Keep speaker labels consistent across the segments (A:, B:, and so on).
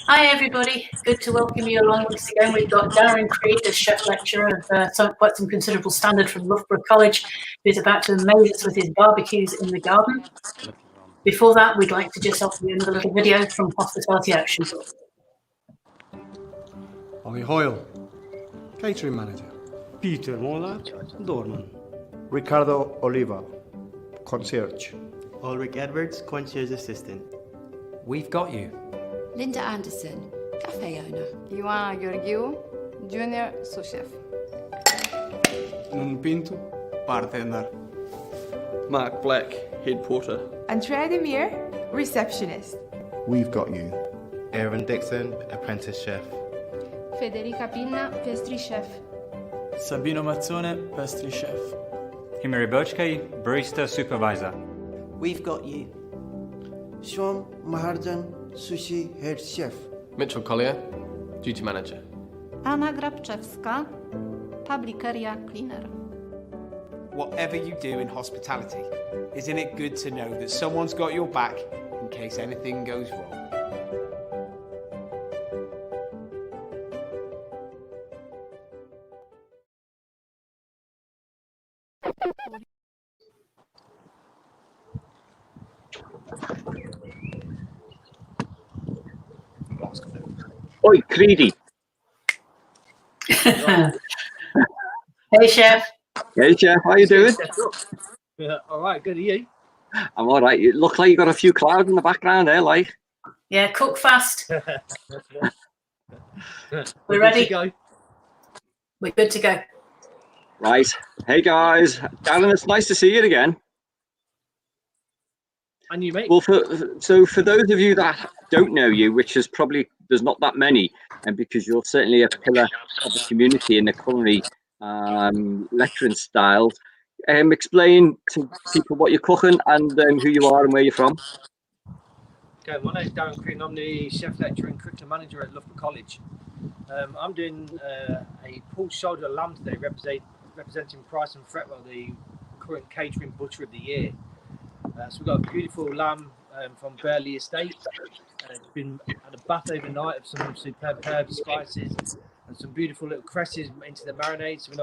A: Hi everybody, good to welcome you along once again. We've got Darren Creed, the chef lecturer of quite some considerable standard from Loughborough College, who's about to amaze us with his barbecues in the garden. Before that, we'd like to just offer you another little video from Hospitality Action.
B: Ollie Hoyle, catering manager.
C: Peter Mola, doorman.
D: Ricardo Oliva, concierge.
E: Ulrich Edwards, concierge assistant.
F: We've got you.
G: Linda Anderson, cafe owner.
H: Ioana Georgiou, junior sous chef.
C: Nuno Pinto, bartender.
I: Mark Black, head porter.
H: Andrea Demir, receptionist.
D: We've got you.
E: Aaron Dixon, apprentice chef.
J: Federica Pinna, pastry chef.
K: Sabino Mazzone, pastry chef.
F: Himari Bochke, barista supervisor.
L: We've got you. Shom Maharjan, sushi head chef.
I: Mitchell Collier, duty manager.
J: Anna Grabczewska, public area cleaner.
M: Whatever you do in hospitality, isn't it good to know that someone's got your back in case anything goes wrong?
N: Oi, Creedy.
A: Hey chef.
N: Hey chef, how you doing?
O: Yeah, all right, good. Are you?
N: I'm all right. You look like you got a few clouds in the background there, like.
A: Yeah, cook fast. We're ready. We're good to go.
N: Right. Hey guys, Darren, it's nice to see you again.
O: And you, mate.
N: Well, for those of you that don't know you, which is probably there's not that many, and because you're certainly a pillar of the community in the culinary lecturing styles, explain to people what you're cooking and who you are and where you're from.
O: Okay, my name's Darren Creed. I'm the chef lecturer and curriculum manager at Loughborough College. I'm doing a pulled shoulder lamb today, representing Price And Fretwell, the current catering butcher of the year. So we've got a beautiful lamb from Burley Estate. It's been had a bath overnight of some superb herbs, spices, and some beautiful little cresses into the marinade. So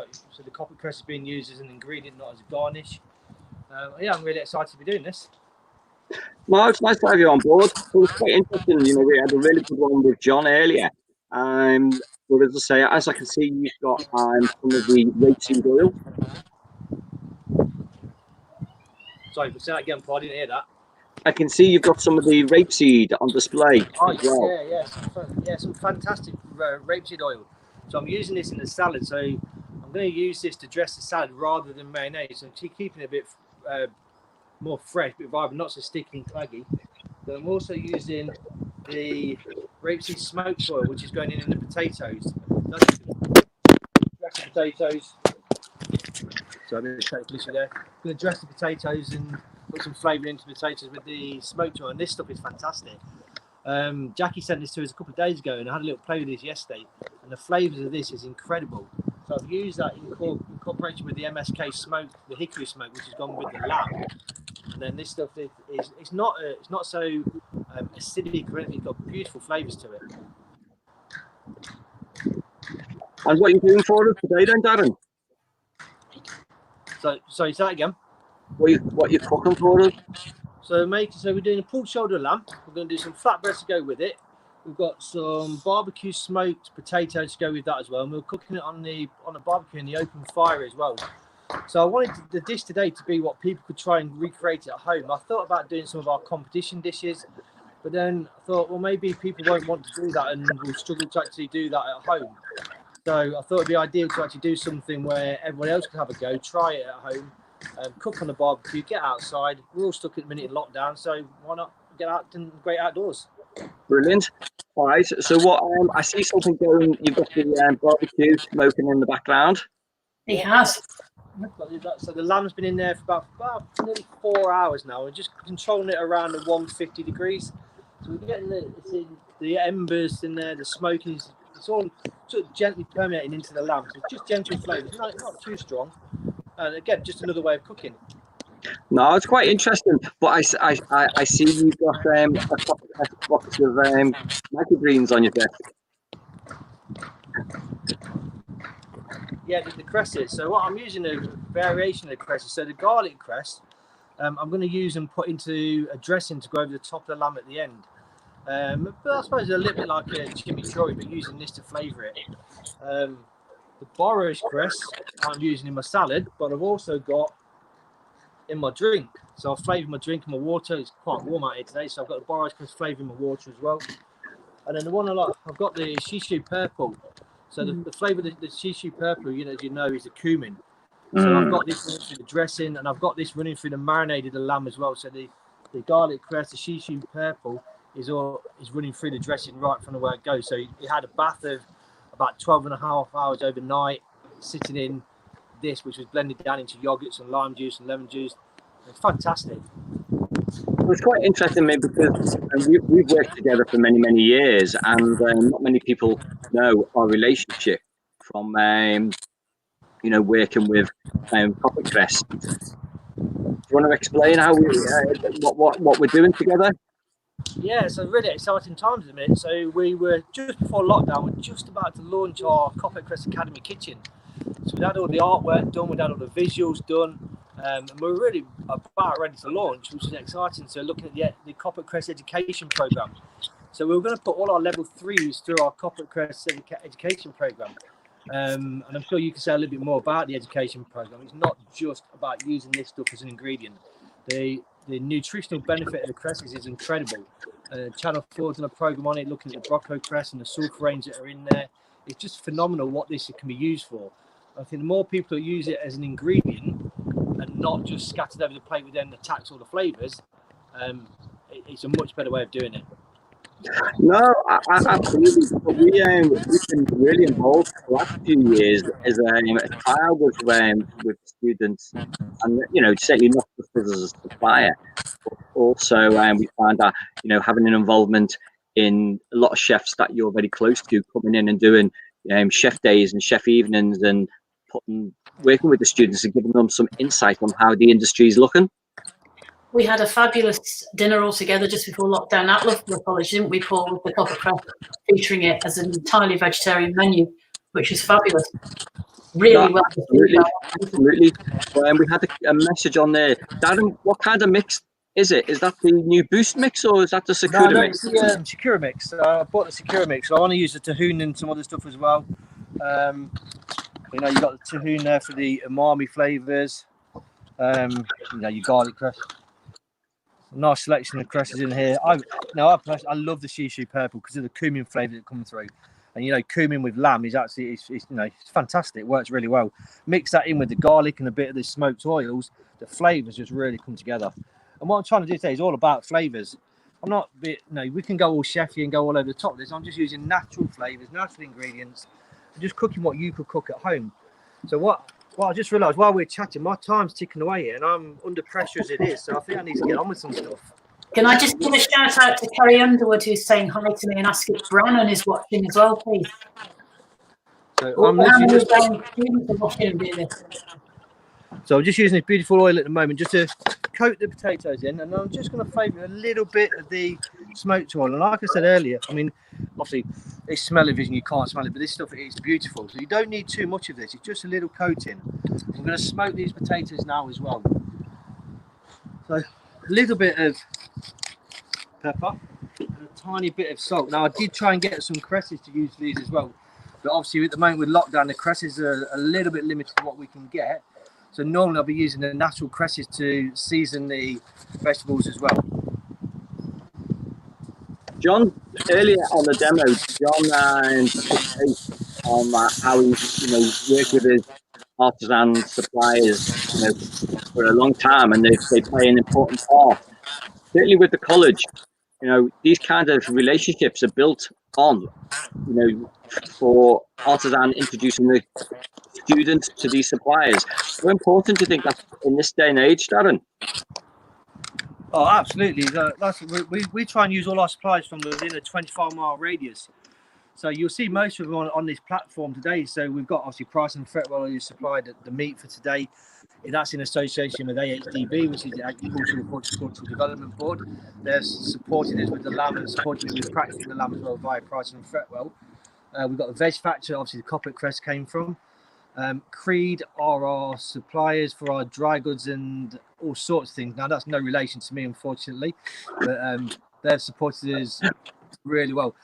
O: the copper cress is being used as an ingredient, not as a garnish. Yeah, I'm really excited to be doing this.
N: No, it's nice to have you on board. It was quite interesting. You know, we had a really good one with John earlier. But as I say, as I can see, you've got some of the rapeseed oil.
O: Sorry, but say that again, Paul. I didn't hear that.
N: I can see you've got some of the rapeseed on display.
O: Oh,
N: as well.
O: some fantastic rapeseed oil. So I'm using this in the salad. So I'm going to use this to dress the salad rather than mayonnaise. So keeping it a bit more fresh, a bit vibrant, not so sticky and claggy. But I'm also using the rapeseed smoked oil, which is going in the potatoes. Dress the potatoes. So I'm going to take this there. I'm going to dress the potatoes and put some flavour into the potatoes with the smoked oil. And this stuff is fantastic. Jackie sent this to us a couple of days ago, and I had a little play with this yesterday. And the flavours of this is incredible. So I've used that in combination with the MSK smoke, the hickory smoke, which has gone with the lamb. And then this stuff it's not so acidic or anything. It's got beautiful flavours to it.
N: And what are you doing for us today, then, Darren?
O: So sorry, say that again.
N: What you're cooking for us?
O: So we're doing a pulled shoulder lamb. We're going to do some flatbreads to go with it. We've got some barbecue smoked potatoes to go with that as well. And we're cooking it on the barbecue in the open fire as well. So I wanted the dish today to be what people could try and recreate at home. I thought about doing some of our competition dishes, but then I thought, well, maybe people won't want to do that and will struggle to actually do that at home. So I thought it'd be ideal to actually do something where everyone else can have a go, try it at home, cook on the barbecue, get outside. We're all stuck at the minute in lockdown, so why not get out in the great outdoors?
N: Brilliant. All right. So what? I see something going. You've got the barbecue smoking in the background.
A: He has.
O: So the lamb's been in there for about nearly 4 hours now. We're just controlling it around the 150 degrees. So we're getting the embers in there, the smoke is. It's all sort of gently permeating into the lamb. So just gentle flavours, not too strong. And again, just another way of cooking.
N: No, it's quite interesting. But I see you've got a box of microgreens on your desk.
O: Yeah, the cresses. So what I'm using a variation of the cresses. So the garlic cress, I'm going to use and put into a dressing to go over the top of the lamb at the end. But I suppose a little bit like a chimichurri, but using this to flavour it. The borage cress I'm using in my salad, but I've also got in my drink. So I've flavoured my drink and my water. It's quite warm out here today, so I've got the borage cress flavour in my water as well. And then the one I've got the shishu purple. So the flavour of the shishu purple, as you know, is the cumin. So I've got this running through the dressing, and I've got this running through the marinade of the lamb as well. So the garlic cress, the shishu purple, is running through the dressing right from the way it goes. So it had a bath of about 12.5 hours overnight, sitting in this, which was blended down into yogurts and lime juice and lemon juice. It's fantastic.
N: It's quite interesting, mate, because we've worked together for many, many years, and not many people know our relationship from, working with Copper Crest. Do you want to explain how what we're doing together?
O: Yeah, it's a really exciting times at the minute. So we were just before lockdown, we're just about to launch our Copper Crest Academy kitchen. So we had all the artwork done, we had all the visuals done, and we're really about ready to launch, which is exciting. So looking at the Copper Crest education program. So we were going to put all our level 3s through our Copper Crest education program. And I'm sure you can say a little bit more about the education program. It's not just about using this stuff as an ingredient. The nutritional benefit of the cresses is incredible. Channel 4's done a program on it, looking at the Brocco cress and the sulphuranes that are in there. It's just phenomenal what this can be used for. I think the more people that use it as an ingredient and not just scattered over the plate with them that tax all the flavours, it's a much better way of doing it.
N: No, absolutely. But we've been really involved for the last few years as a trial with students, and certainly not just as a supplier, but also we find that having an involvement in a lot of chefs that you're very close to coming in and doing chef days and chef evenings and working with the students and giving them some insight on how the industry is looking.
A: We had a fabulous dinner all together just before lockdown at Loughborough College, didn't we, Paul, with the Copper Crest, featuring it as an entirely vegetarian menu, which is fabulous. Really well.
N: Absolutely. We had a message on there. Darren, what kind of mix is it? Is that the new Boost mix or is that the Sakura mix?
O: No, it's the Sakura mix. I bought the Sakura mix. So I want to use the tahune and some other stuff as well. You've got the tahune there for the umami flavours. Your garlic cress. Nice selection of cresses in here. I love the shishu purple because of the cumin flavour that comes through. And cumin with lamb is actually it's fantastic. It works really well. Mix that in with the garlic and a bit of the smoked oils. The flavours just really come together. And what I'm trying to do today is all about flavours. I'm not we can go all chefy and go all over the top of this. I'm just using natural flavours, natural ingredients, and just cooking what you could cook at home. So what I just realised while we're chatting, my time's ticking away here and I'm under pressure as it is. So I think I need to get on with some stuff.
A: Can I just give a shout out to Kerry Underwood, who's saying hi to me, and ask if Brannon is watching as well, please?
O: So I'm just using this beautiful oil at the moment just to coat the potatoes in, and I'm just going to flavour a little bit of the smoked oil. And like I said earlier, obviously it's smell-o-vision, you can't smell it, but this stuff is beautiful. So you don't need too much of this, it's just a little coating. I'm going to smoke these potatoes now as well. So a little bit of pepper and a tiny bit of salt. Now I did try and get some cresses to use for these as well, but obviously at the moment with lockdown the cresses are a little bit limited to what we can get. So normally I'll be using the natural cresses to season the vegetables as well.
N: John, earlier on the demo, John touched on how he worked with his artisan suppliers for a long time, and they play an important part. Certainly with the college, these kind of relationships are built on, for artisan introducing the students to these suppliers. How important do you think that's in this day and age, Darren?
O: Oh, absolutely. We try and use all our supplies from within a 25-mile radius. So you'll see most of them on this platform today. So we've got obviously Price and Fretwell, who supplied the meat for today. That's in association with AHDB, which is the Agricultural Horticultural Development Board. They're supporting us with the lamb and supporting us with practicing the lamb as well via Price and Fretwell. We've got the veg factory, obviously the Coppet Crest came from. Creed are our suppliers for our dry goods and all sorts of things. Now that's no relation to me, unfortunately, but they've supported us really well.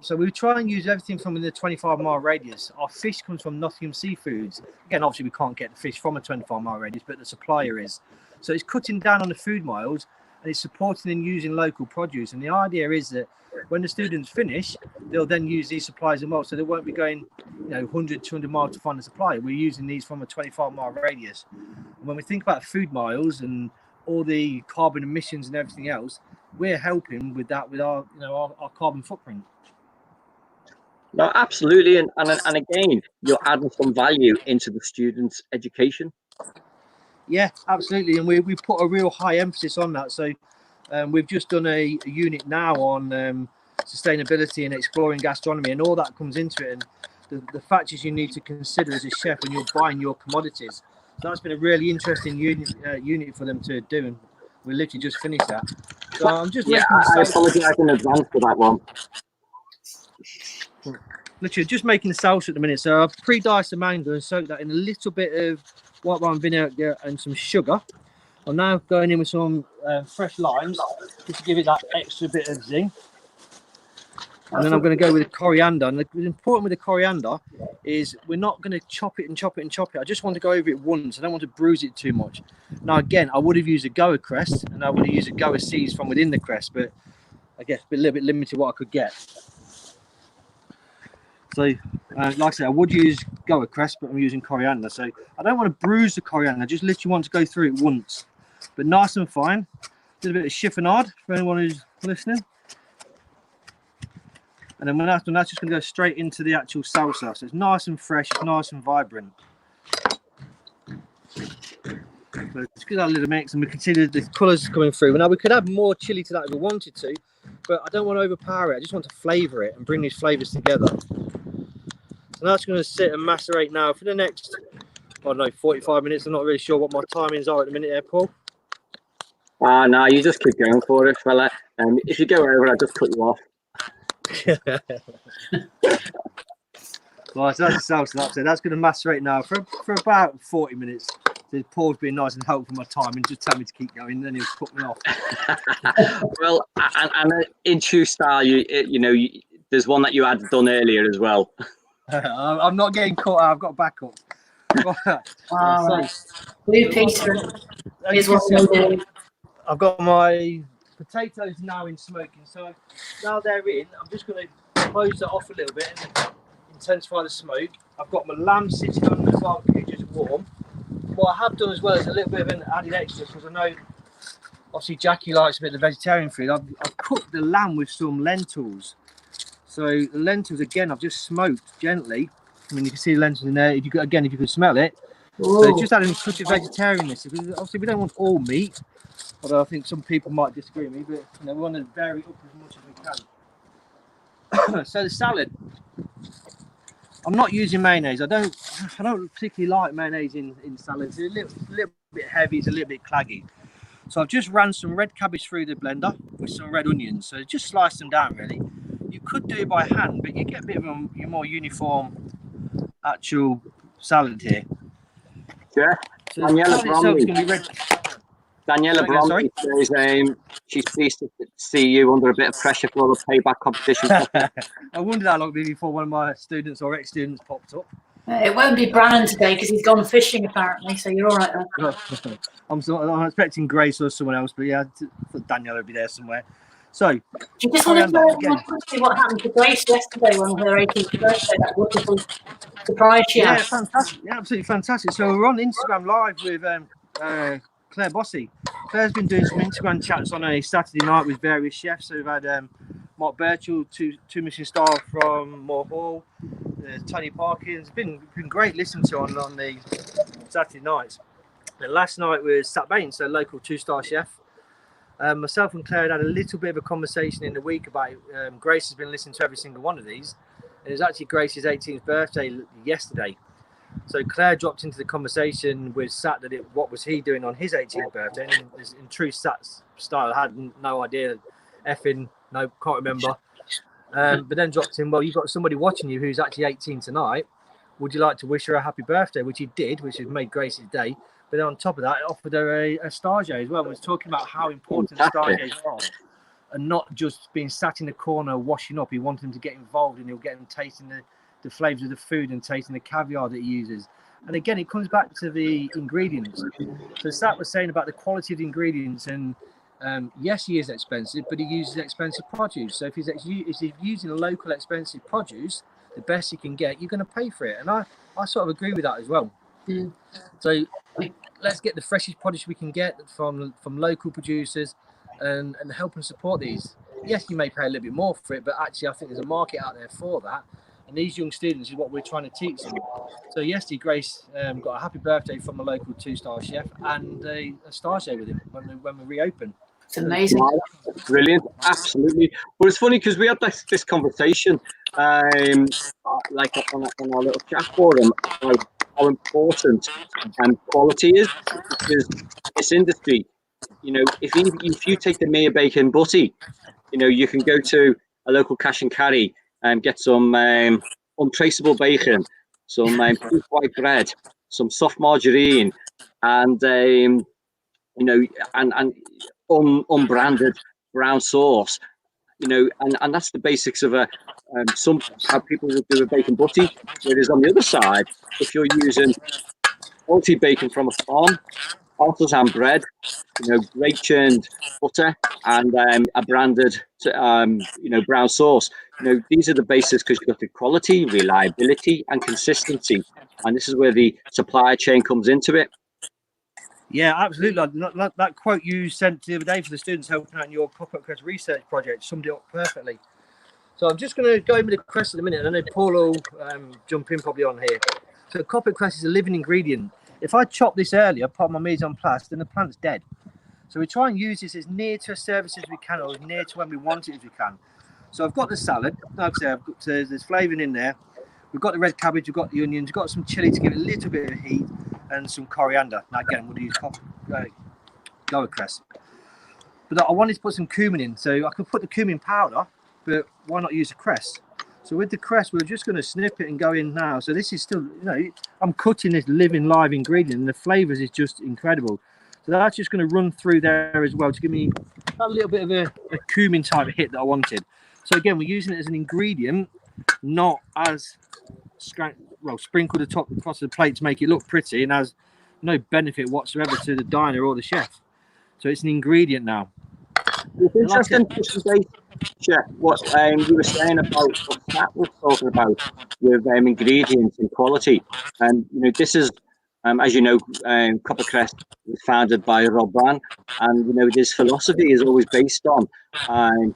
O: So we try and use everything from within the 25-mile radius. Our fish comes from Nottingham Seafoods. Again, obviously we can't get the fish from a 25-mile radius, but the supplier is. So it's cutting down on the food miles and it's supporting and using local produce. And the idea is that when the students finish, they'll then use these supplies as well. So they won't be going, 100, 200 miles to find a supplier. We're using these from a 25-mile radius. And when we think about food miles and all the carbon emissions and everything else, we're helping with that with our carbon footprint.
N: No, absolutely, and again, you're adding some value into the students' education.
O: Yeah, absolutely, and we put a real high emphasis on that. So we've just done a unit now on sustainability and exploring gastronomy, and all that comes into it, and the factors you need to consider as a chef when you're buying your commodities. So that's been a really interesting unit for them to do, and we literally just finished that. So I'm just
N: I apologise in advance for that one.
O: Literally just making the salsa at the minute. So I've pre-diced the mango and soaked that in a little bit of white wine vinegar and some sugar. I'm now going in with some fresh limes just to give it that extra bit of zing. And then I'm going to go with the coriander. And the important with the coriander is we're not going to chop it and chop it and chop it. I just want to go over it once. I don't want to bruise it too much. Now, again, I would have used a Goa crest and I would have used a Goa seeds from within the crest, but I guess a little bit limited what I could get. So, like I said, I would use Goa crest, but I'm using coriander. So I don't want to bruise the coriander. I just literally want to go through it once, but nice and fine. A little bit of chiffonade for anyone who's listening. And then when that's done, that's just going to go straight into the actual salsa. So it's nice and fresh, it's nice and vibrant. So let's give that a little mix, and we can see the colours coming through. Now we could add more chilli to that if we wanted to, but I don't want to overpower it. I just want to flavour it and bring these flavours together. So now it's going to sit and macerate now for the next, I don't know, 45 minutes. I'm not really sure what my timings are at the minute there, Paul.
N: No, you just keep going for it, fella. If you go over, I'll just cut you off.
O: Right, so that's the salsa. So that's going to macerate now for about 40 minutes. So Paul's been nice and helpful with my time and just tell me to keep going, then he'll put me off.
N: Well, and in true style, there's one that you had done earlier as well.
O: I'm not getting caught out. I've got backup.
A: Blue Peter is what we'll do.
O: I've got my potatoes now in smoking. So now they're in, I'm just going to close that off a little bit and intensify the smoke. I've got my lamb sitting on the barbecue just warm. What I have done as well is a little bit of an added extra, because I know obviously Jackie likes a bit of the vegetarian food. I've cooked the lamb with some lentils. So the lentils, again, I've just smoked gently. I mean, you can see the lentils in there. If you could smell it. So it's just adding a touch of vegetarianness. Because obviously we don't want all meat, although I think some people might disagree with me, but we want to vary up as much as we can. So the salad, I'm not using mayonnaise. I don't particularly like mayonnaise in salads. It's a little bit heavy. It's a little bit claggy. So I've just ran some red cabbage through the blender with some red onions. So just slice them down, really. You could do it by hand, but you get a bit of a more uniform actual salad here.
N: Yeah.
O: So Daniela
N: Bromley says she's pleased to see you under a bit of pressure for the payback competition.
O: I wondered how long it'd be before one of my students or ex-students popped up.
A: It won't be Brannon today because he's gone fishing apparently, so you're all right there.
O: I'm expecting Grace or someone else, but yeah, Daniela would be there somewhere. So,
A: do you just want to know what happened to Grace yesterday on her 18th birthday? That wonderful surprise she had.
O: Yeah, fantastic. Yeah, absolutely fantastic. So we're on Instagram Live with Claire Bossy. Claire's been doing some Instagram chats on a Saturday night with various chefs. So we've had Mark Birchall, two Michelin star from Moore Hall, Tony Parkins. It's been great listening to on the Saturday nights. And last night was Sat Bain, so local 2-star chef. Myself and Claire had a little bit of a conversation in the week about Grace has been listening to every single one of these, It was actually Grace's 18th birthday yesterday. So Claire dropped into the conversation with Sat that what was he doing on his 18th birthday? And in true Sat's style, I had no idea, can't remember. But then dropped in, well, you've got somebody watching you who's actually 18 tonight. Would you like to wish her a happy birthday? Which he did, which has made Grace's day. But then on top of that, it offered her a stage as well. It was talking about how important stages are, and not just being sat in the corner washing up. He wanted them to get involved, and he'll get them tasting the flavours of the food and tasting the caviar that he uses. And again, it comes back to the ingredients. So Sat was saying about the quality of the ingredients, and yes, he is expensive, but he uses expensive produce. So if he's using a local expensive produce, the best you can get, you're going to pay for it. And I sort of agree with that as well. Mm. So let's get the freshest produce we can get from local producers and help and support these. Yes, you may pay a little bit more for it, but actually I think there's a market out there for that. And these young students is what we're trying to teach them. So yesterday, Grace got a happy birthday from a local 2-star chef and a star show with him when we reopen.
A: It's amazing.
N: Brilliant, absolutely. Well, it's funny because we had this conversation, like on our little chat forum, about how important quality is, because this industry, you know, if you take the Mere Bacon Butty, you know, you can go to a local cash and carry and get some untraceable bacon, some pink white bread, some soft margarine, and you know, and unbranded brown sauce, you know, and that's the basics of how people would do a bacon butty. Whereas on the other side, if you're using quality bacon from a farm, artisan bread, you know, great churned butter, and a branded, you know, brown sauce. You know, these are the basics because you've got the quality, reliability, and consistency, and this is where the supply chain comes into it.
O: Yeah, absolutely. That quote you sent the other day for the students helping out in your Copper Crest research project summed it up perfectly. So I'm just going to go over the crest in a minute, and I know Paul will jump in probably on here. So Copper Crest is a living ingredient. If I chop this earlier, put my mise en place, then the plant's dead. So we try and use this as near to a service as we can, or as near to when we want it as we can. So I've got the salad. Like I say, I've got, there's flavouring in there. We've got the red cabbage, we've got the onions, we've got some chilli to give it a little bit of heat, and some coriander. Now again, we'll use goa cress. But I wanted to put some cumin in, so I could put the cumin powder, but why not use the cress? So with the cress, we're just going to snip it and go in now. So this is still, you know, I'm cutting this living live ingredient, and the flavours is just incredible. So that's just going to run through there as well to give me a little bit of a cumin type hit that I wanted. So again, we're using it as an ingredient, not as sprinkled across the plate to make it look pretty, and has no benefit whatsoever to the diner or the chef. So it's an ingredient now.
N: It's interesting, Chef, what you were saying about what Matt was talking about with ingredients and quality. And you know, this is, as you know, Copper Crest was founded by Rob Van, and you know, this philosophy is always based on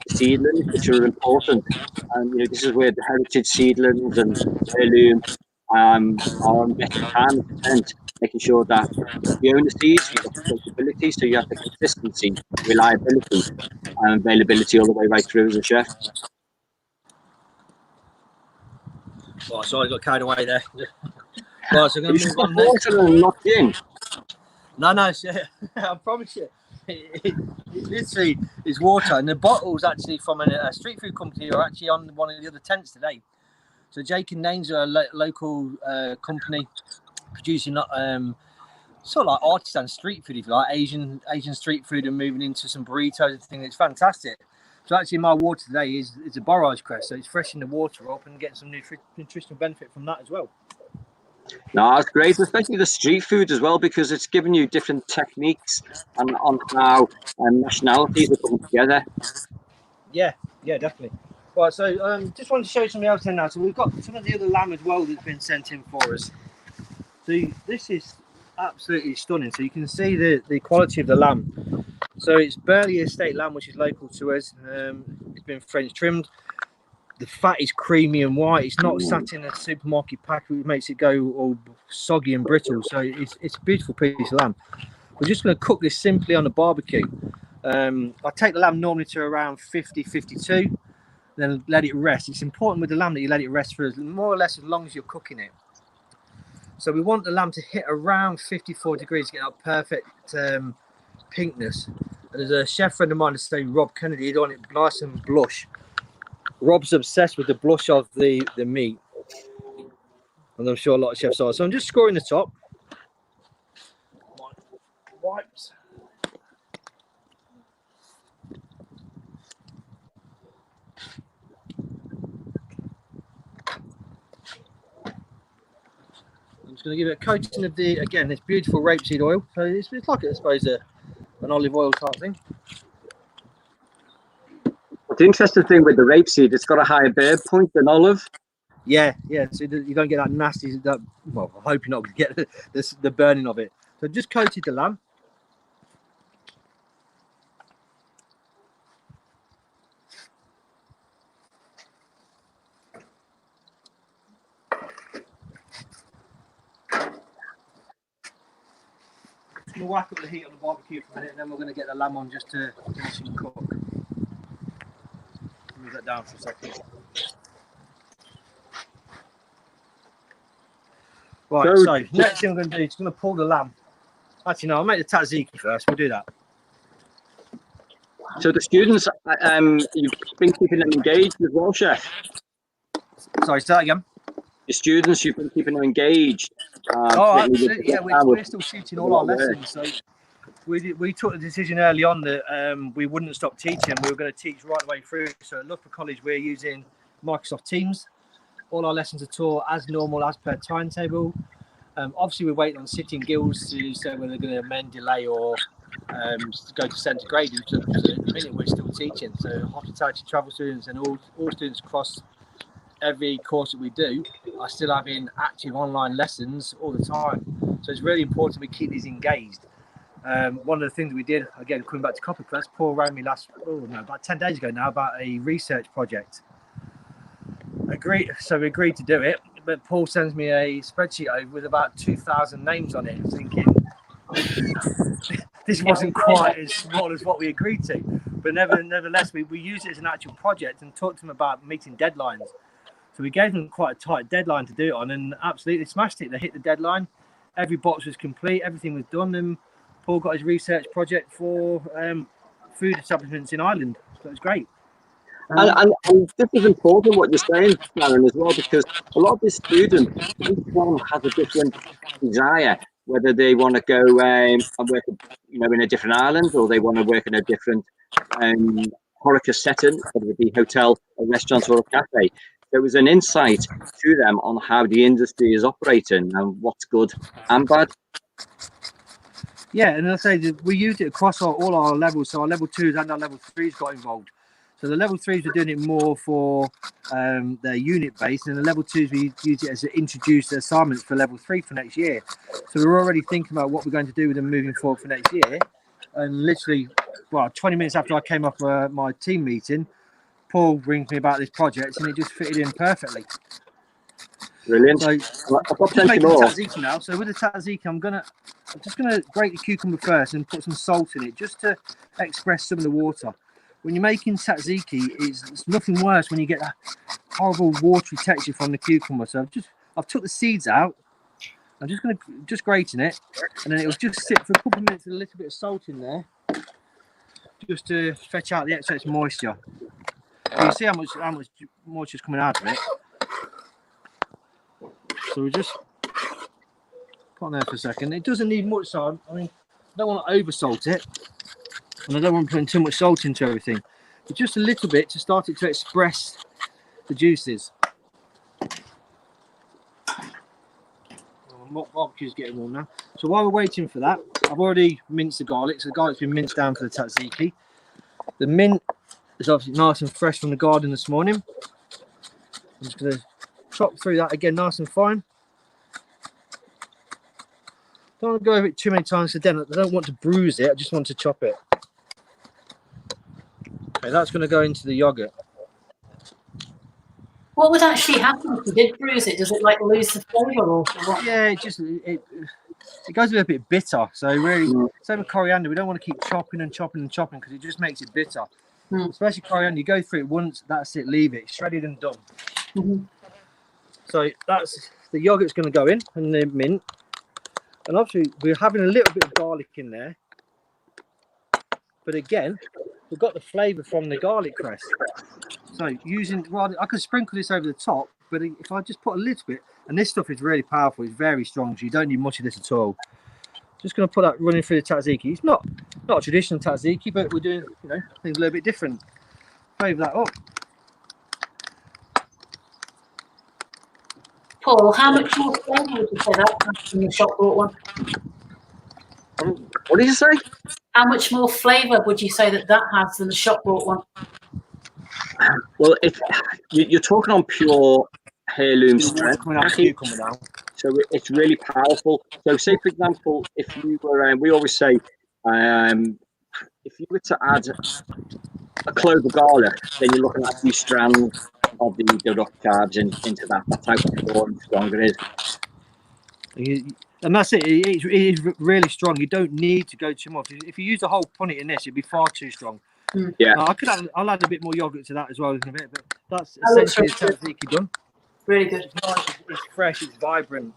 N: seedlings, which are important. And you know, this is where the heritage seedlings and heirloom are invested time and spent, making sure that if you own the seeds, you've got the traceability, so you have the consistency, reliability, and availability all the way right through as a chef.
O: Oh, sorry, I got carried away there. Right, so I'm going to move on
N: water and locked in.
O: No, I promise you. It literally is water, and the bottles actually from a street food company are actually on one of the other tents today. So Jake and Names are a local company producing sort of like artisan street food, if you like, Asian street food, and moving into some burritos and things. It's fantastic. So actually my water today is a borage cress, so it's freshening the water up and getting some nutritional benefit from that as well.
N: No, that's great, especially the street food as well, because it's giving you different techniques and on how nationalities are coming together.
O: Yeah, definitely. Right, so just wanted to show you something else here now. So we've got some of the other lamb as well that's been sent in for us. So this is absolutely stunning. So you can see the quality of the lamb. So it's Burley Estate lamb, which is local to us. It's been French trimmed. The fat is creamy and white. It's not sat in a supermarket pack, which makes it go all soggy and brittle. So it's a beautiful piece of lamb. We're just going to cook this simply on a barbecue. I take the lamb normally to around 50, 52. then let it rest. It's important with the lamb that you let it rest for more or less as long as you're cooking it. So we want the lamb to hit around 54 degrees to get that perfect pinkness. And there's a chef friend of mine that's named Rob Kennedy. He'd want it nice and blush. Rob's obsessed with the blush of the meat. And I'm sure a lot of chefs are. So I'm just scoring the top. Wipes. I'm just going to give it a coating of this beautiful rapeseed oil. So it's like, I suppose, an olive oil type thing.
N: The interesting thing with the rapeseed, it's got a higher burn point than olive.
O: Yeah. So you don't get that nasty. Well, I hope you're not going to get the burning of it. So just coated the lamb. We'll whack up the heat on the barbecue for a minute, and then we're going to get the lamb on just to finish and cook. Move that down for a second. Right, so next thing we're going to do is going to pull the lamb. Actually, no, I'll make the tzatziki first. We'll do that.
N: So the students, you've been keeping them engaged as well, Chef?
O: Sorry, start again.
N: The students, you've been keeping them engaged.
O: Absolutely. Yeah, we're still shooting all our lessons. So we took the decision early on that we wouldn't stop teaching. We were going to teach right the way through. So at Loughborough College, we're using Microsoft Teams. All our lessons are taught as normal, as per timetable. Obviously, we're waiting on sitting guilds to say whether they're going to amend, delay, or go to centre grading. So at the minute, we're still teaching. So hospitality, travel students, and all students across every course that we do are still having active online lessons all the time. So it's really important we keep these engaged. One of the things we did, again, coming back to Copper Press, Paul rang me about 10 days ago now about a research project. So we agreed to do it, but Paul sends me a spreadsheet over with about 2,000 names on it, thinking this wasn't quite as small as what we agreed to. But nevertheless, we used it as an actual project and talked to them about meeting deadlines. So we gave them quite a tight deadline to do it on, and absolutely smashed it. They hit the deadline. Every box was complete. Everything was done. And Paul got his research project for food establishments in Ireland. So it was great.
N: And this is important what you're saying, Darren, as well, because a lot of the students, each one has a different desire, whether they want to go and work, in a different island, or they want to work in a different HoReCa setting, whether it be hotel, a restaurant, or a cafe. There was an insight to them on how the industry is operating and what's good and bad.
O: Yeah, and I say we used it across all our levels. So our level 2s and our level 3s got involved. So the level 3s were doing it more for their unit base, and the level 2s we used it as an introduced assignments for level 3 for next year. So we're already thinking about what we're going to do with them moving forward for next year. And literally, 20 minutes after I came off my team meeting, Paul rings me about this project, and it just fitted in perfectly.
N: Brilliant.
O: So just making the tzatziki now. So with the tzatziki, I'm just gonna grate the cucumber first and put some salt in it, just to express some of the water. When you're making tzatziki, it's nothing worse when you get that horrible watery texture from the cucumber. So I've took the seeds out. I'm just grating it, and then it'll just sit for a couple of minutes with a little bit of salt in there, just to fetch out the excess moisture. You see how much moisture is coming out of it. So we just put on there for a second. It doesn't need much salt. I mean, I don't want to over salt it, and I don't want to put too much salt into everything. But just a little bit to start it to express the juices. Barbecue's getting warm now. So while we're waiting for that, I've already minced the garlic. So the garlic's been minced down for the tzatziki. The mint is obviously nice and fresh from the garden this morning. I'm just going to chop through that again, nice and fine. Don't want to go over it too many times to then. I don't want to bruise it. I just want to chop it. Okay, that's going to go into the yogurt.
A: What would actually happen if you did bruise it? Does it lose the flavour or what?
O: Yeah, it goes a little bit bitter. So really, same with coriander. We don't want to keep chopping and chopping and chopping because it just makes it bitter. Especially coriander, you go through it once, that's it, leave it, shredded and done. So that's the yogurt's going to go in, and the mint. And obviously we're having a little bit of garlic in there. But again, we've got the flavour from the garlic cress. So I could sprinkle this over the top, but if I just put a little bit, and this stuff is really powerful, it's very strong, so you don't need much of this at all. Just going to put that running through the tzatziki. It's not a traditional tzatziki, but we're doing things a little bit different. Flavour that up.
A: Paul, how much more flavour would you say that has than the shop bought one?
N: What did you say?
A: How much more flavour would you say that has than the shop bought one?
N: Well, you're talking on pure heirloom strength. So it's really powerful. So say, for example, if you were, we always say, if you were to add a clove of garlic, then you're looking at a few strands of the rough carbs into that. That's how pure and strong it is.
O: And that's it. It is really strong. You don't need to go too much. If you use a whole punnet in this, it'd be far too strong.
N: Yeah.
O: I'll add a bit more yogurt to that as well in a bit, but that's essentially the tzatziki done.
A: Really good.
O: It's nice, it's fresh, it's vibrant.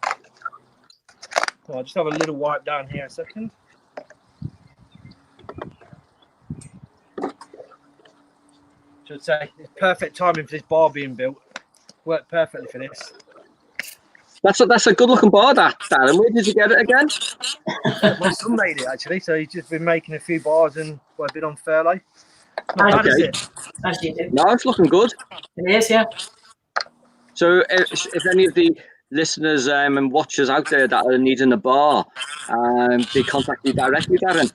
O: I'll just have a little wipe down here a second. Should say it's perfect timing for this bar being built. Worked perfectly for this.
N: That's a good looking bar, Darren. Where did you get it again?
O: My son made it actually, so he's just been making a few bars and a bit on furlough.
N: Okay.
A: As you do.
N: No, it's looking good.
A: It is, yeah.
N: So if any of the listeners and watchers out there that are needing a bar, they contact you directly, Darren?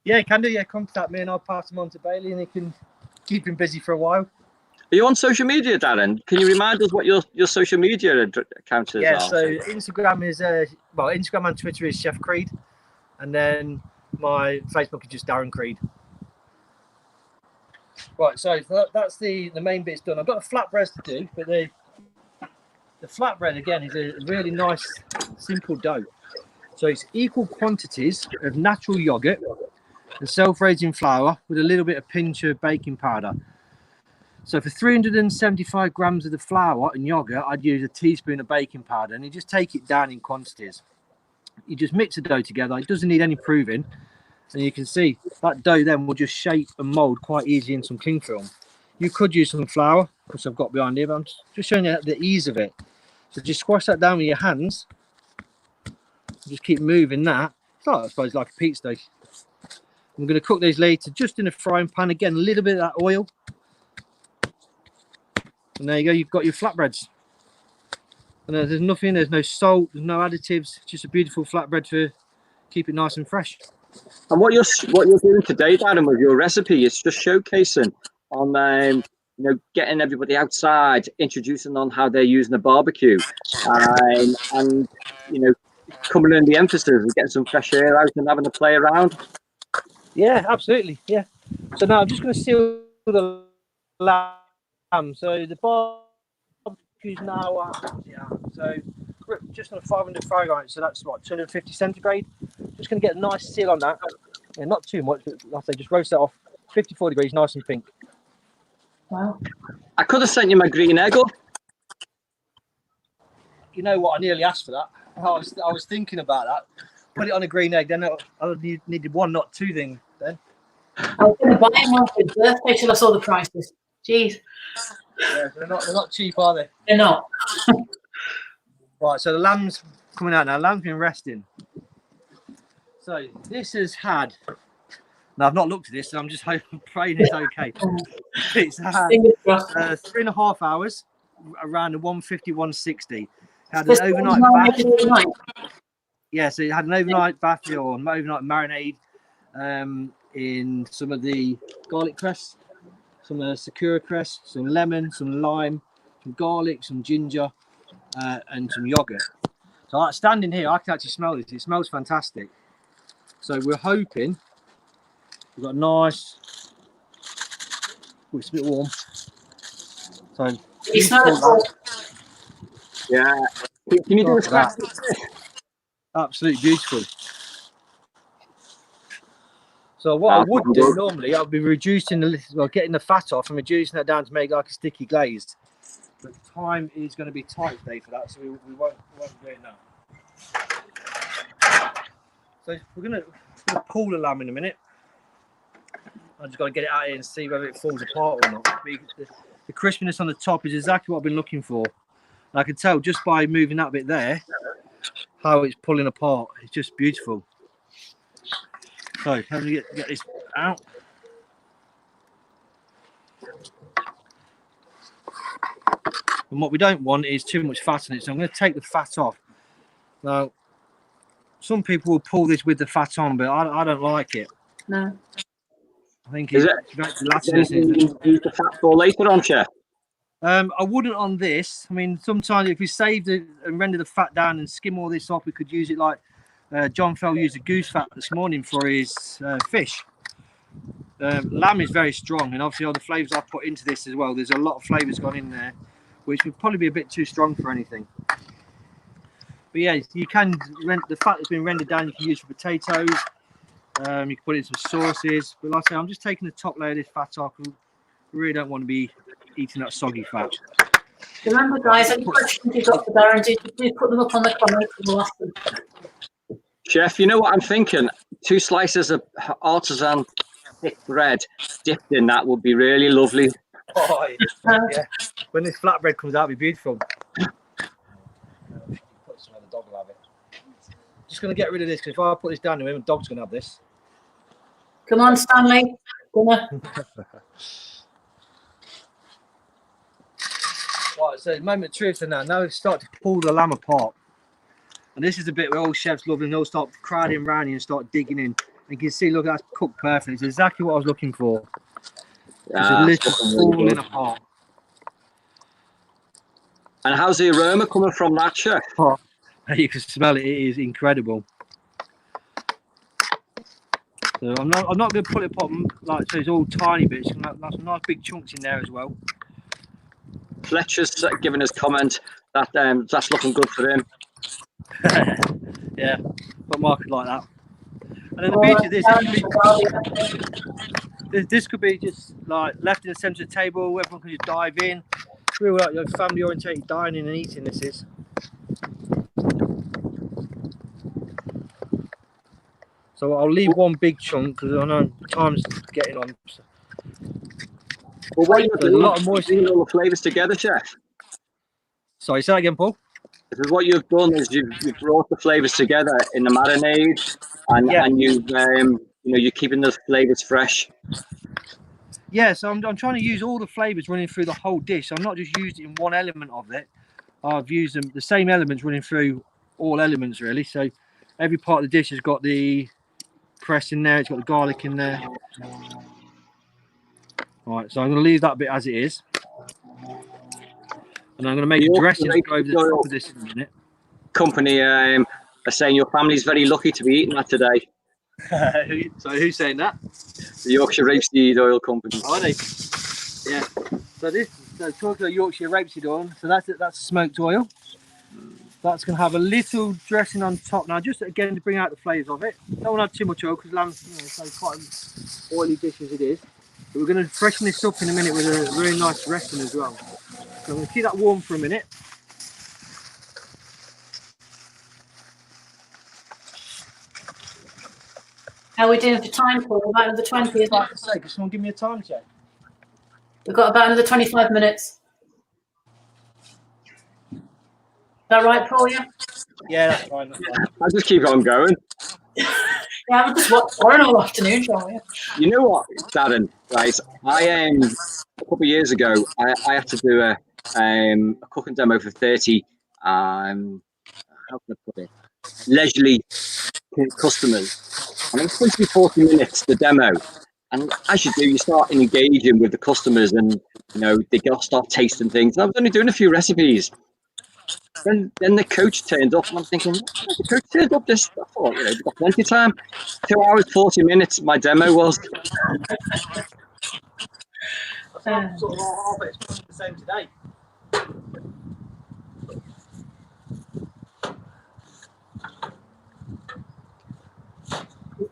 O: Yeah, can do. Yeah, contact me and I'll pass them on to Bailey and he can keep him busy for a while.
N: Are you on social media, Darren? Can you remind us what your social media accounts are?
O: Yeah, so Instagram is Instagram and Twitter is Chef Creed, and then my Facebook is just Darren Creed. Right, so that's the main bit's done. I've got the flatbreads to do, but the flatbread again is a really nice simple dough. So it's equal quantities of natural yogurt and self-raising flour with a little bit of pinch of baking powder. So for 375 grams of the flour and yogurt, I'd use a teaspoon of baking powder, and you just take it down in quantities. You just mix the dough together. It doesn't need any proving. And you can see that dough then will just shape and mold quite easily in some cling film. You could use some flour, which I've got behind here, but I'm just showing you the ease of it. So just squash that down with your hands. Just keep moving that. It's like, I suppose, like a pizza dough. I'm going to cook these later just in a frying pan. Again, a little bit of that oil. And there you go, you've got your flatbreads. And there's nothing, there's no salt, there's no additives, just a beautiful flatbread to keep it nice and fresh.
N: And what you're doing today, Darren, with your recipe, is just showcasing on getting everybody outside, introducing on how they're using the barbecue, and coming in the emphasis of getting some fresh air out and having a play around.
O: Yeah, absolutely. Yeah. So now I'm just going to seal the lamb. So the barbecue's now so just on a 500 Fahrenheit, so that's what, 250 centigrade. Just going to get a nice seal on that. Yeah, not too much, but like I say, just roast that off 54 degrees, nice and pink.
A: Wow.
N: I could have sent you my green egg up.
O: You know what? I nearly asked for that. I was thinking about that. Put it on a green egg. Then I needed one, not two things. Then
A: I was going to buy one for his birthday till I saw the prices. Jeez.
O: Yeah, they're not cheap, are they?
A: They're not.
O: Right, so the lamb's coming out now. Lamb's been resting. So this has had. Now I've not looked at this, so I'm just praying it's okay. It's had 3.5 hours, around the 150, 160. Had an overnight bath. Yeah, so it had an overnight bath or an overnight marinade in some of the garlic cress, some of the sakura cress, some lemon, some lime, some garlic, some ginger, and some yogurt. So like standing here, I can actually smell this. It smells fantastic. So we're hoping we've got nice. Oh, it's a bit warm. So
A: you smell it.
N: Yeah. Can you do a scratch?
O: Absolutely beautiful. So what I would do normally, I'd be reducing getting the fat off and reducing that down to make like a sticky glaze. But time is going to be tight today for that, so we won't do it now. So we're going to pull the lamb in a minute. I just got to get it out here and see whether it falls apart or not. The crispiness on the top is exactly what I've been looking for. And I can tell just by moving that bit there how it's pulling apart. It's just beautiful. So let me get this out. And what we don't want is too much fat in it. So I'm going to take the fat off. Now, some people will pull this with the fat on, but I don't like it.
A: No.
O: I think
N: Use
O: the
N: fat for later on, Chef.
O: I wouldn't on this. I mean, sometimes if we saved it and render the fat down and skim all this off, we could use it like John Fell used the goose fat this morning for his fish. Lamb is very strong, and obviously all the flavours I've put into this as well. There's a lot of flavours gone in there, which would probably be a bit too strong for anything. But yeah, you can the fat that's been rendered down. You can use for potatoes. You can put in some sauces. But like I say, I'm just taking the top layer of this fat off. I really don't want to be eating that soggy fat.
A: Remember, guys, any questions you've got for Darren, do put them up on the comments and we'll ask them.
N: Chef, you know what I'm thinking? 2 slices of artisan thick bread dipped in that would be really lovely.
O: Oh, yeah. When this flatbread comes out, it'll be beautiful. The dog will have it. Just going to get rid of this, because if I put this down to him, the dog's going to have this.
A: Come on, Stanley. Right,
O: so moment of truth now. Now we start to pull the lamb apart. And this is the bit where all chefs love, and they'll start crowding around you and start digging in. And you can see, look, that's cooked perfectly. It's exactly what I was looking for. It's literally falling apart.
N: And how's the aroma coming from that, Chef?
O: Oh, you can smell it. It is incredible. So I'm not going to put it apart like so. It's all tiny bits. That's some nice big chunks in there as well.
N: Fletcher's giving us comment that that's looking good for him.
O: Yeah, but market like that. And then the beauty of this could be just like left in the centre of the table. Everyone can just dive in. It's really like your family orientated dining and eating. This is. So I'll leave one big chunk because I know time's getting on.
N: Well, what
O: there's a lot of moisture.
N: All the flavours together, Chef.
O: Sorry, say that again, Paul.
N: This is what you've done is you've brought the flavours together in the marinade, and you're keeping the flavours fresh.
O: Yeah, so I'm trying to use all the flavours running through the whole dish. I'm not just using one element of it. I've used the same elements running through all elements really. So every part of the dish has got the cress in there. It's got the garlic in there. All right, so I'm going to leave that bit as it is. And I'm going to make a dressing to go over the top of this in a minute.
N: Company are saying your family's very lucky to be eating that today.
O: So who's saying that?
N: The Yorkshire Rapeseed Oil Company.
O: Are they? Yeah. So talking about Yorkshire Rapeseed Oil, so that's smoked oil. That's going to have a little dressing on top now, just again to bring out the flavours of it. Don't want to have too much oil because lamb, it's quite an oily dish as it is. But we're going to freshen this up in a minute with a really nice dressing as well. So I'm going to keep that warm for a minute.
A: How are we doing for time, Paul? About another 20, isn't it?
O: Say, can someone give me a time check?
A: We've got about another 25 minutes. Is that right, Paul?
O: Yeah, that's fine.
N: I'll just keep on going.
A: Yeah, I'm just watching all afternoon, shall we?
N: You know what, Darren? Right, a couple of years ago, I had to do a cooking demo for 30. How can I put it? Leisurely customers. And it's supposed to be 40 minutes the demo. And as you do, you start engaging with the customers, and they start tasting things. And I was only doing a few recipes. Then the coach turned up, and I'm thinking, the coach turned up this. I thought, we've got plenty of time. 2 hours, 40 minutes. My demo was.
O: Sort of half it's the same today.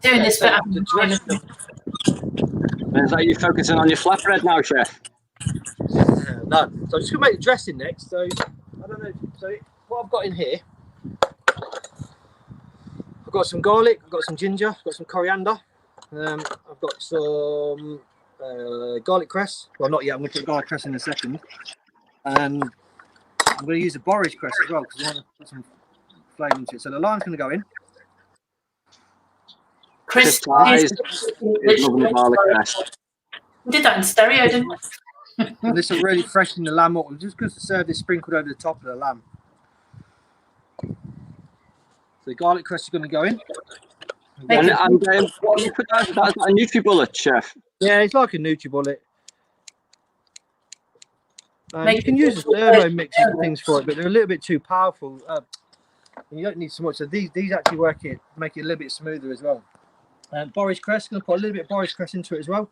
A: Doing this for
O: the
N: And is that you focusing on your flatbread now, chef?
O: No, so I'm just gonna make the dressing next. So I don't know. So what I've got in here, I've got some garlic, I've got some ginger, I've got some coriander, I've got some garlic cress. Well, not yet. I'm going to put garlic cress in a second. I'm going to use the borage cress as well because I want to put some flavour into it. So the lime's going to go in.
A: Chris,
N: is lovely garlic cress.
A: We did that in stereo, didn't we?
O: And this will really freshen the lamb up. I'm just going to serve this sprinkled over the top of the lamb. So the garlic cress is going to go in.
N: And what you put that's a NutriBullet, chef.
O: Yeah, it's like a NutriBullet. You can use the thermo mixes and things for it, but they're a little bit too powerful. You don't need so much. So these actually make it a little bit smoother as well. Borage cress, going to put a little bit of borage cress into it as well.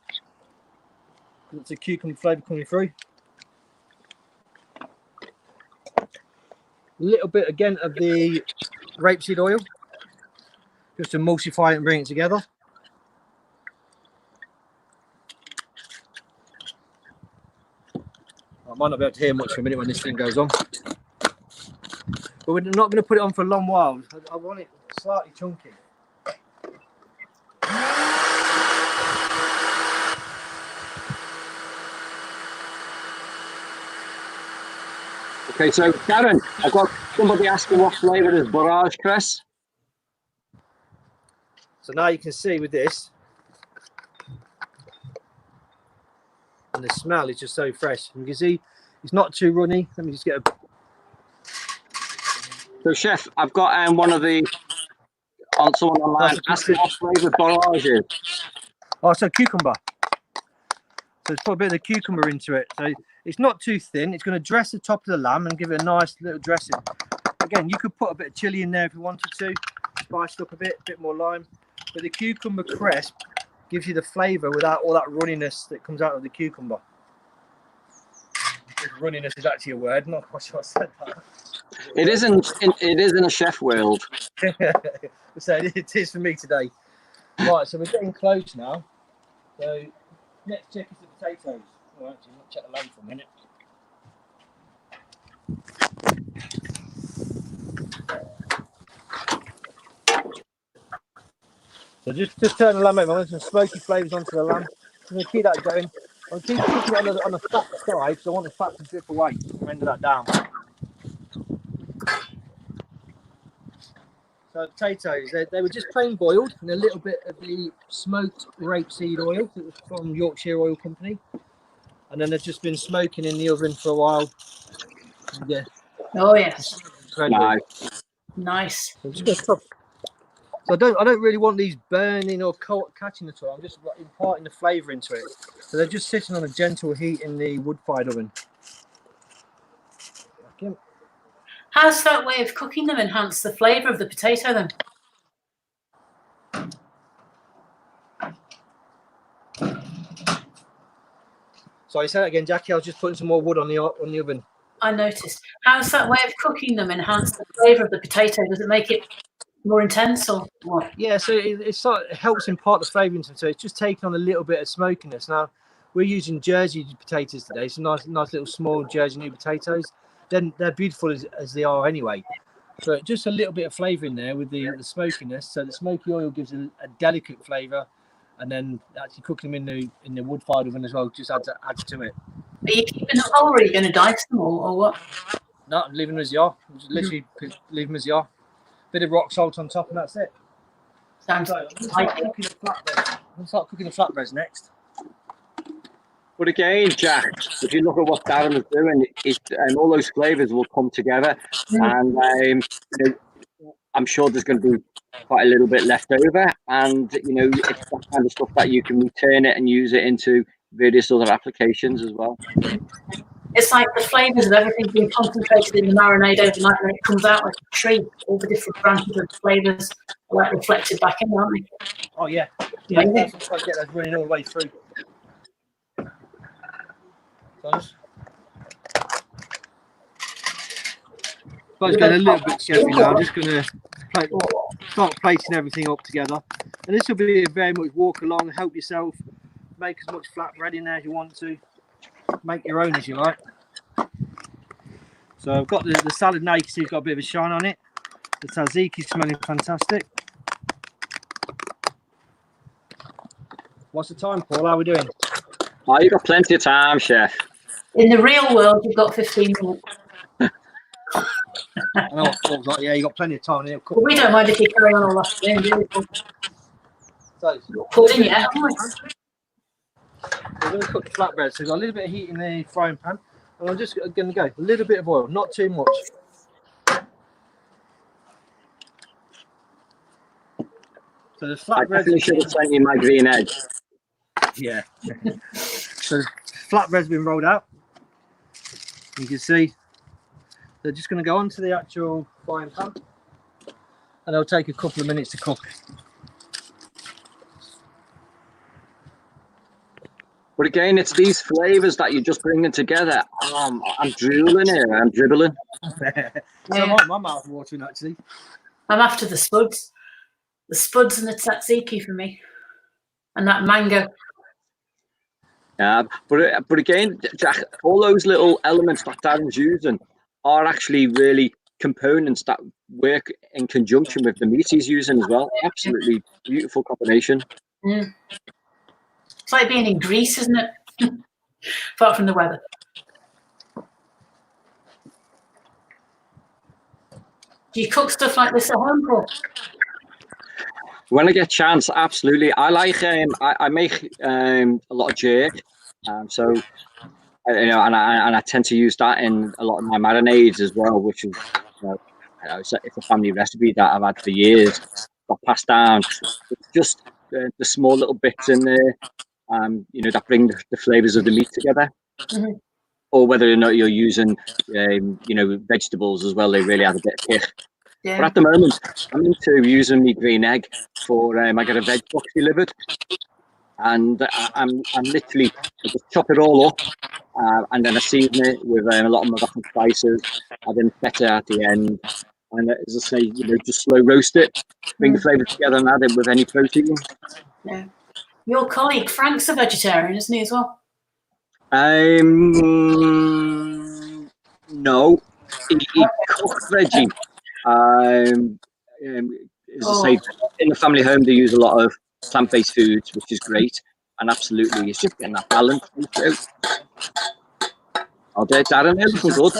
O: It's a cucumber flavour coming through. A little bit again of the rapeseed oil, just to emulsify it and bring it together. I might not be able to hear much for a minute when this thing goes on. But we're not going to put it on for a long while. I want it slightly chunky.
N: Okay, so Darren, I've got somebody asking what flavour is borage cress.
O: So now you can see with this, and the smell is just so fresh. You can see it's not too runny. Let me just get a...
N: So chef, I've got one of the someone online asking what flavour borage is.
O: Oh, so cucumber. So let's put a bit of the cucumber into it. So it's not too thin. It's going to dress the top of the lamb and give it a nice little dressing. Again, you could put a bit of chilli in there if you wanted to, spice it up a bit more lime. But the cucumber cress gives you the flavour without all that runniness that comes out of the cucumber. If runniness is actually a word, not quite sure I said that.
N: It isn't. It is in a chef world.
O: So it is for me today. Right, so we're getting close now. So next check is the potatoes. Oh, actually, let's check the lamb for a minute. So just turn the lamb over. I'm going to some smoky flavours onto the lamb. I'm going to keep that going. I'm going to keep cooking it on the fat side because I want the fat to drip away. Render that down. So potatoes, they were just plain boiled in a little bit of the smoked rapeseed oil that was from Yorkshire Oil Company. And then they've just been smoking in the oven for a while. And, yeah.
A: Oh yes.
O: Nice. I'm just going to top. So I don't really want these burning or catching at all. I'm just imparting the flavour into it. So they're just sitting on a gentle heat in the wood-fired oven.
A: How's that way of cooking them enhance the flavour of the potato then?
O: Sorry, say that again, Jackie. I was just putting some more wood on the oven.
A: I noticed. How's that way of cooking them enhance the flavour of the potato? Does it make it more intense or what?
O: Yeah, so it helps impart the flavour into it. So it's just taking on a little bit of smokiness. Now, we're using Jersey potatoes today. So nice little small Jersey new potatoes. Then they're beautiful as they are anyway. So just a little bit of flavour in there with the smokiness. So the smoky oil gives a delicate flavour, and then actually cooking them in the wood-fired oven as well just adds to it.
A: Are you keeping them whole, or are you going to dice them or what?
O: No, I'm leaving them as they are. Just literally leave them as they are. Bit of rock salt on top, and that's it.
A: Sounds
O: I'm going to start cooking the flatbreads next.
N: But again, Jack, if you look at what Darren is doing, all those flavours will come together, and I'm sure there's going to be quite a little bit left over, and it's that kind of stuff that you can return it and use it into various other applications as well.
A: It's like the flavours of everything being concentrated in the marinade overnight, and it comes out like a tree. All the different branches of flavours are like reflected back in, aren't they?
O: Oh yeah, that's what I get those running all the way through. But it's getting a little bit chefy now. I'm just going to start placing everything up together. And this will be very much walk along, help yourself, make as much flatbread in there as you want to. Make your own as you like. So I've got the salad now. You can see it's got a bit of a shine on it. The tzatziki's smelling fantastic. What's the time, Paul? How are we doing?
N: Oh, you've got plenty of time, chef.
A: In the real world, you've got 15 minutes.
O: I know what Paul's like. Yeah, you got plenty of time.
A: But we don't mind if you carry on all afternoon, do we?
O: So,
A: pudding, yeah.
O: we're going to cook the flatbread. So we've got a little bit of heat in the frying pan. And I'm just going to go a little bit of oil, not too much. So the
N: I
O: flatbread.
N: definitely should have sent you my green egg.
O: Yeah. So the flatbread's been rolled out. You can see they're just going to go onto the actual frying pan, and they'll take a couple of minutes to cook.
N: But again, it's these flavours that you're just bringing together. I'm drooling here. I'm dribbling.
O: So my mouth watering actually.
A: I'm after the spuds. The spuds and the tzatziki for me. And that mango.
N: Yeah, but again, Jack, all those little elements that Darren's using are actually really components that work in conjunction with the meat he's using as well. Absolutely beautiful combination.
A: Mm. It's like being in Greece, isn't it? Apart from the weather. Do you cook stuff like this at home, Paul?
N: When I get a chance, absolutely. I like I make a lot of jerk, so you know, and I tend to use that in a lot of my marinades as well, which is it's a family recipe that I've had for years, got passed down. It's just the small little bits in there, you know, that bring the flavors of the meat together.
A: Mm-hmm.
N: Or whether or not you're using, you know, vegetables as well, they really have a bit of kick.
A: Yeah.
N: But at the moment, I'm into using my green egg for, I get a veg box delivered, and I'm literally, I just chop it all up, and then I season it with a lot of my different spices, and then feta at the end, and as I say, you know, just slow roast it, bring the flavours together and add it with any protein.
A: Yeah. Your colleague Frank's a vegetarian, isn't he, as well?
N: No, he cooks veggie. As I say, in the family home, they use a lot of plant-based foods, which is great, and absolutely, it's just getting that balance. Oh, there, Darren, they're looking good.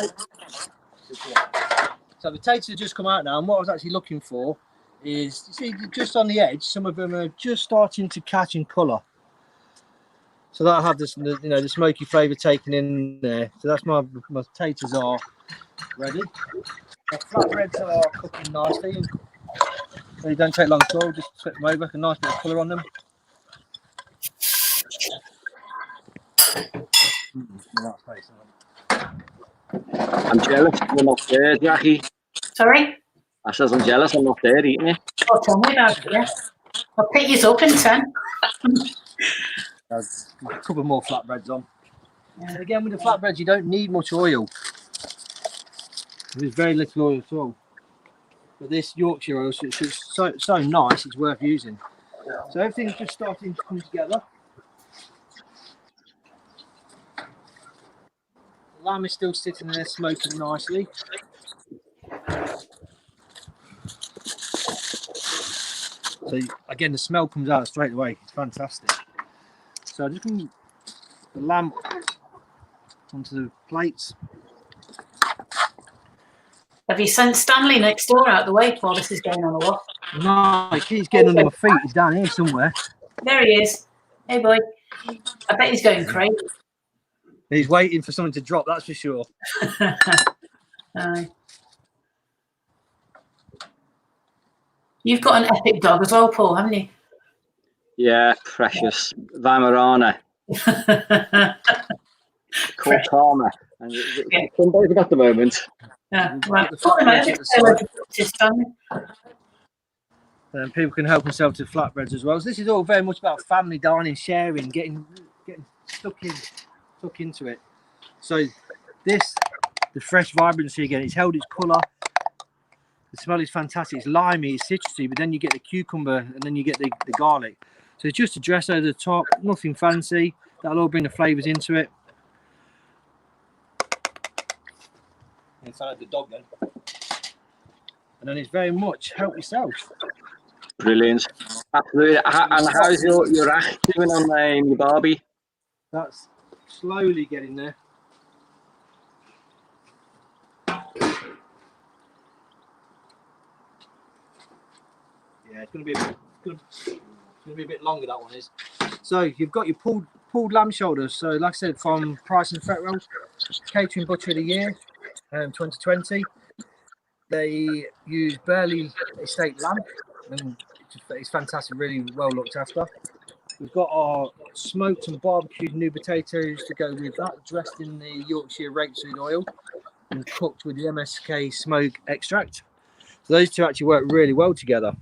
O: So the potatoes have just come out now, and what I was actually looking for is, you see, just on the edge, some of them are just starting to catch in colour. So that'll have this, you know, the smoky flavour taken in there. So that's my potatoes are ready. The flatbreads are cooking nicely. They don't take long at all. Just flip them over, a nice bit of colour on them.
N: I'm jealous you're not there, Jackie.
A: Sorry?
N: I says I'm jealous I'm not there eating it.
A: Oh, tell me about it, yeah. I'll pick you up in 10.
O: A couple more flatbreads on. And again, with the flatbreads, you don't need much oil. There's very little oil at all. But this Yorkshire oil, it's so nice, it's worth using. So everything's just starting to come together. The lamb is still sitting there smoking nicely. So again, the smell comes out straight away. It's fantastic. So I'm just going to put the lamb onto the plates.
A: Have you sent Stanley next door out the way while this is going on a lot?
O: No, he keeps getting under my feet. He's down here somewhere.
A: There he is. Hey, boy. I bet he's going crazy.
O: He's waiting for something to drop, that's for sure.
A: You've got an epic dog as well, Paul, haven't you?
N: Yeah, precious. Weimaraner. Called Karma. And some days at the moment.
A: Yeah, right.
O: And people can help themselves to flatbreads as well. So this is all very much about family dining, sharing, getting stuck into it. So this, the fresh vibrancy again, it's held its colour. The smell is fantastic. It's limey, it's citrusy, but then you get the cucumber and then you get the garlic. So it's just a dress over the top, nothing fancy. That'll all bring the flavours into it. Inside the dog then. And then it's very much help yourself.
N: Brilliant. Absolutely. And how's your rack doing on your Barbie?
O: That's slowly getting there. Yeah, it's going to be a bit longer, that one is. So you've got your pulled lamb shoulders. So like I said, from Price And Fretwell, Catering Butcher of the Year, 2020. They use Burley Estate lamb, and it's fantastic, really well looked after. We've got our smoked and barbecued new potatoes to go with that, dressed in the Yorkshire rapeseed oil and cooked with the MSK smoke extract. So those two actually work really well together.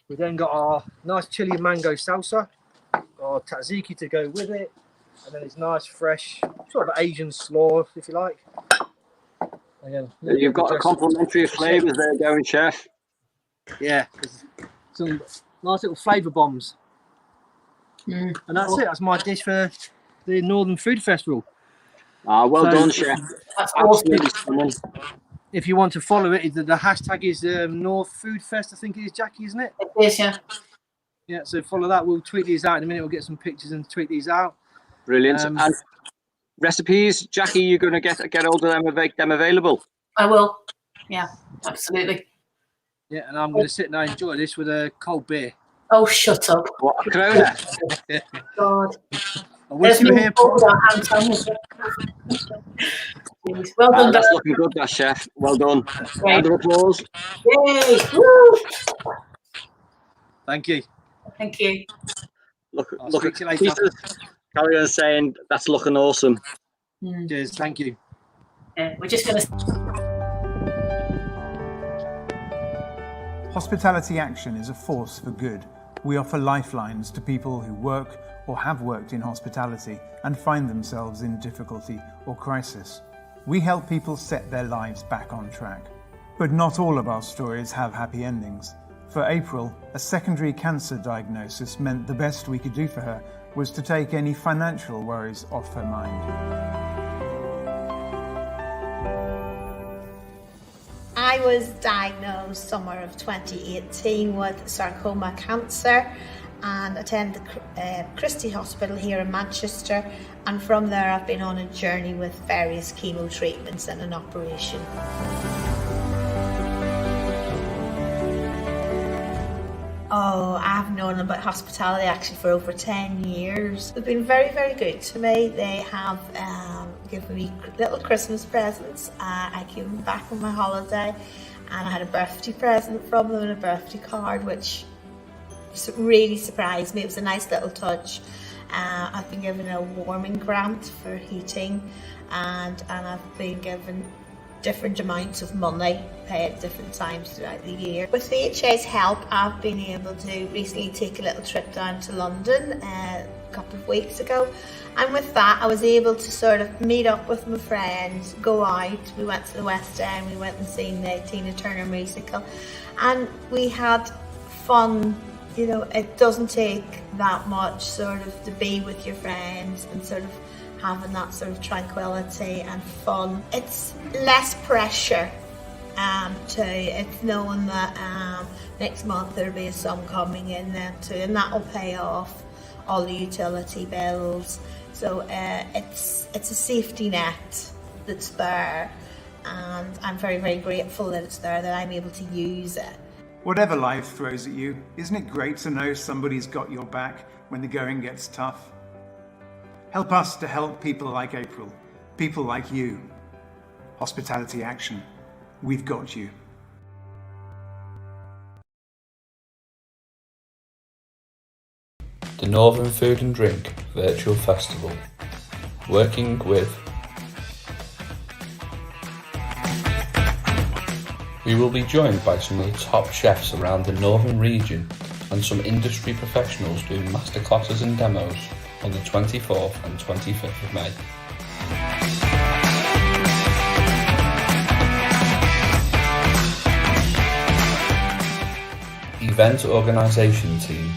O: We then got our nice chili and mango salsa, our tzatziki to go with it, and then it's nice, fresh, sort of Asian slaw, if you like. Again,
N: you've got a complementary flavours there going, Chef.
O: Yeah, some nice little flavour bombs. And that's it. That's my dish for the Northern Food Festival.
N: Well done, Chef.
A: That's awesome.
O: If you want to follow it, the hashtag is North Food Fest, I think it is, Jackie, isn't it?
A: It is, yeah.
O: Yeah, so follow that. We'll tweet these out in a minute. We'll get some pictures and tweet these out.
N: Brilliant. And recipes, Jackie, you're going to get hold of them and make them available?
A: I will. Yeah, absolutely.
O: Yeah, and I'm going to sit and enjoy this with a cold beer.
A: Oh, shut up.
N: What a Corona?
A: God.
O: I wish you were here, Paul.
A: Well done,
N: that's looking good, that, Chef. Well done. Round of applause.
A: Yay! Woo!
O: Thank you.
A: Thank you.
N: Look
O: speak
N: at
O: to you later.
N: Carry on saying that's looking awesome.
O: Cheers. Thank you.
A: We're just going to.
P: Hospitality Action is a force for good. We offer lifelines to people who work or have worked in hospitality and find themselves in difficulty or crisis. We help people set their lives back on track. But not all of our stories have happy endings. For April, a secondary cancer diagnosis meant the best we could do for her was to take any financial worries off her mind.
Q: I was diagnosed summer of 2018 with sarcoma cancer and attended Christie Hospital here in Manchester, and from there I've been on a journey with various chemo treatments and an operation. Oh, I've known about Hospitality Action for over 10 years. They've been very, very good to me. They have given me little Christmas presents. I came back on my holiday and I had a birthday present from them and a birthday card, which really surprised me. It was a nice little touch. I've been given a warming grant for heating, and I've been given different amounts of money paid at different times throughout the year. With the HA's help, I've been able to recently take a little trip down to London a couple of weeks ago, and with that I was able to sort of meet up with my friends, go out. We went to the West End, we went and seen the Tina Turner musical, and we had fun. You know, it doesn't take that much sort of to be with your friends and sort of having that sort of tranquility and fun. It's less pressure too. It's knowing that next month there'll be a sum coming in then too, and that'll pay off all the utility bills. So it's a safety net that's there, and I'm very, very grateful that it's there, that I'm able to use it.
P: Whatever life throws at you, isn't it great to know somebody's got your back when the going gets tough? Help us to help people like April, people like you. Hospitality Action, we've got you.
R: The Northern Food and Drink Virtual Festival, working with. We will be joined by some of the top chefs around the northern region and some industry professionals doing masterclasses and demos on the 24th and 25th of May. event organisation team.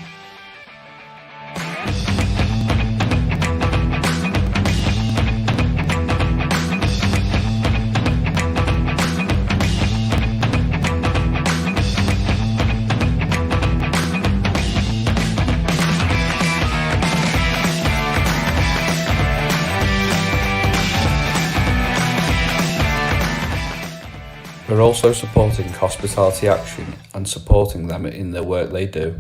R: We're also supporting Hospitality Action and supporting them in the work they do.